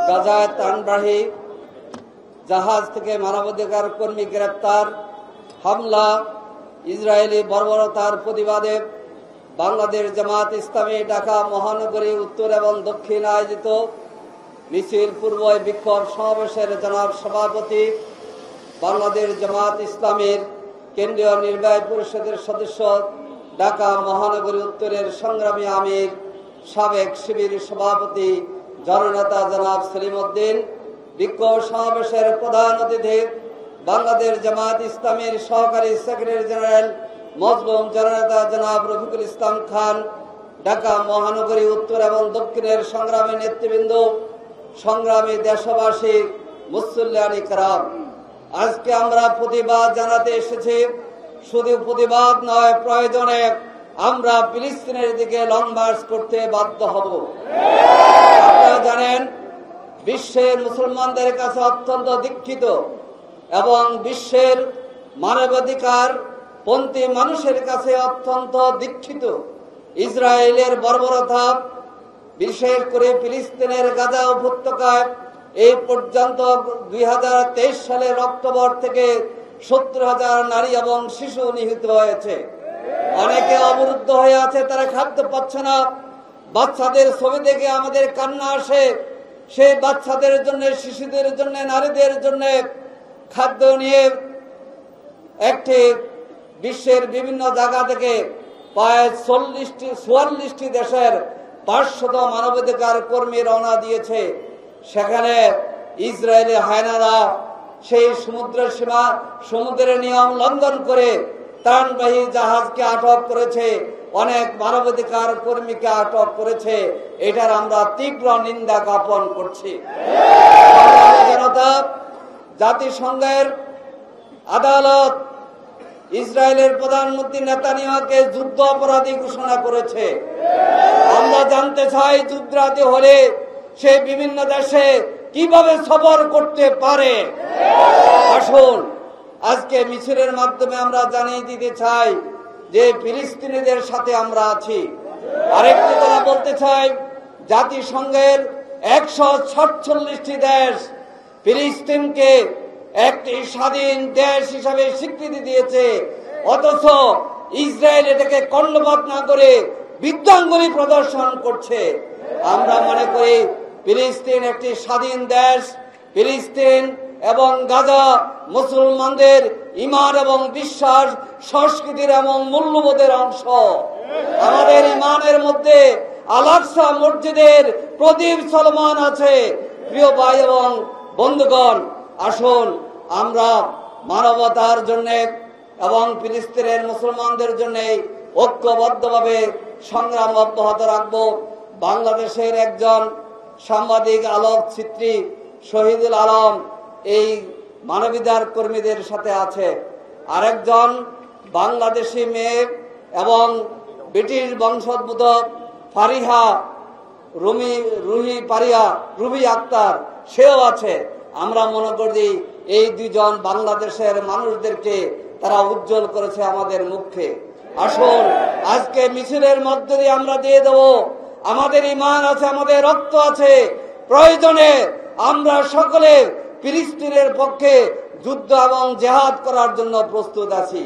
গাজায় ত্রাণবাহী জাহাজ থেকে মানবাধিকার কর্মী গ্রেপ্তার, হামলা, ইসরায়েলি বর্বরতার প্রতিবাদে বাংলাদেশ জামাত ইসলামী ঢাকা মহানগরী উত্তর এবং দক্ষিণ আয়োজিত মিছিল পূর্ব বিক্ষোভ সমাবেশের জনাব সভাপতি, বাংলাদেশ জামাত ইসলামীর কেন্দ্রীয় নির্বাহী পরিষদের সদস্য, ঢাকা মহানগরী উত্তরের সংগ্রামী আমির, সাবেক শিবির সভাপতি জননেতা জনাব সেলিম উদ্দিন, বিক্ষোভ সমাবেশের প্রধান অতিথি বাংলাদেশ জামাত ইসলামীর সহকারী সেক্রেটারি জেনারেল মজলুম জননেতা জনাব রফিকুল ইসলাম খান, ঢাকা মহানগরী উত্তর এবং দক্ষিণের সংগ্রামী নেতৃবৃন্দ, সংগ্রামী দেশবাসী, মুসল্লিয়ান ইকরাম, আজকে আমরা প্রতিবাদ জানাতে এসেছি। শুধু প্রতিবাদ নয়, প্রয়োজনে আমরা ফিলিস্তিনের দিকে লং মার্চ করতে বাধ্য হব। আপনারা জানেন, বিশ্বের মুসলমানদের কাছে অত্যন্ত দীক্ষিত এবং বিশ্বের মানবাধিকার পন্থী মানুষের কাছে অত্যন্ত দীক্ষিত ইসরায়েলের বর্বরতা, বিশেষ করে ফিলিস্তিনের গাজা উপত্যকায় এই পর্যন্ত 2023 সালের অক্টোবর থেকে 70,000 নারী এবং শিশু নিহত হয়েছে। অনেকে অবরুদ্ধ হয়ে আছে, তারা খাদ্য পাচ্ছে না। বাচ্চাদের ছবি দেখে আমাদের কান্না আসে। সেই বাচ্চাদের জন্য, শিশুদের জন্য, নারীদের জন্য খাদ্য নিয়ে একটি বিশ্বের বিভিন্ন জায়গা থেকে প্রায় 44টি দেশের 500 মানবাধিকার কর্মী রওনা দিয়েছে। সেখানে ইসরায়েলি হায়নারা সেই সমুদ্রের নিয়ম লঙ্ঘন করে ত্রাণবাহী জাহাজকে আটক করেছে, অনেক মানবাধিকার কর্মীকে আটক করেছে। এটার আমরা তীব্র নিন্দা জ্ঞাপন করছি। জনতা, জাতিসংঘের আদালত ইসরায়েলের প্রধানমন্ত্রী নেতানিয়াহুকে যুদ্ধ অপরাধী ঘোষণা করেছে। আমরা জানতে চাই, যুদ্ধাপরাধী হলে সে বিভিন্ন দেশে কিভাবে সফর করতে পারে। আসুন, আজকে মিছিলের মাধ্যমে আমরা জানিয়ে দিতে চাই যে ফিলিস্তিনিদের সাথে আমরা আছি। আরেকটি কথা বলতে চাই, জাতিসংঘের 147টি দেশ ফিলিস্তিনকে একটি স্বাধীন দেশ হিসাবে স্বীকৃতি দিয়েছে, অথচ ইসরায়েল এটাকে কর্ণপাত না করে বিধ্বংসী প্রদর্শন করছে। আমরা মনে করি ফিলিস্তিন একটি স্বাধীন দেশ। ফিলিস্তিন এবং গাজা মুসলমানদের ঈমান এবং বিশ্বাস, সংস্কৃতির এবং মূল্যবোধের অংশ। আমাদের ঈমানের মধ্যে আল-আকসা মসজিদের প্রদীপ চলমান আছে। প্রিয় ভাই এবং বন্ধুগণ, আসুন আমরা মানবতার জন্য এবং ফিলিস্তিনের মুসলমানদের জন্য ঐক্যবদ্ধভাবে সংগ্রাম অব্যাহত রাখব। বাংলাদেশের একজন সাংবাদিক আলোকচিত্রী শহীদুল আলম এই মানবাধিকার কর্মীদের সাথে আছে। আরেকজন বাংলাদেশি মেয়ে এবং ব্রিটিশ বংশোদ্ভূত ফারিহা রুবি আক্তার, সেও আছে। আমরা মনে করি এই দুজন বাংলাদেশের মানুষদেরকে তারা উজ্জ্বল করেছে আমাদের মুখে। আসুন, আজকে মিছিলের মধ্য দিয়ে আমরা দিয়ে দেব, আমাদের ঈমান আছে, আমাদের রক্ত আছে। প্রয়োজনে আমরা সকলে ফিলিস্তিনের পক্ষে যুদ্ধ এবং জেহাদ করার জন্য প্রস্তুত আছি।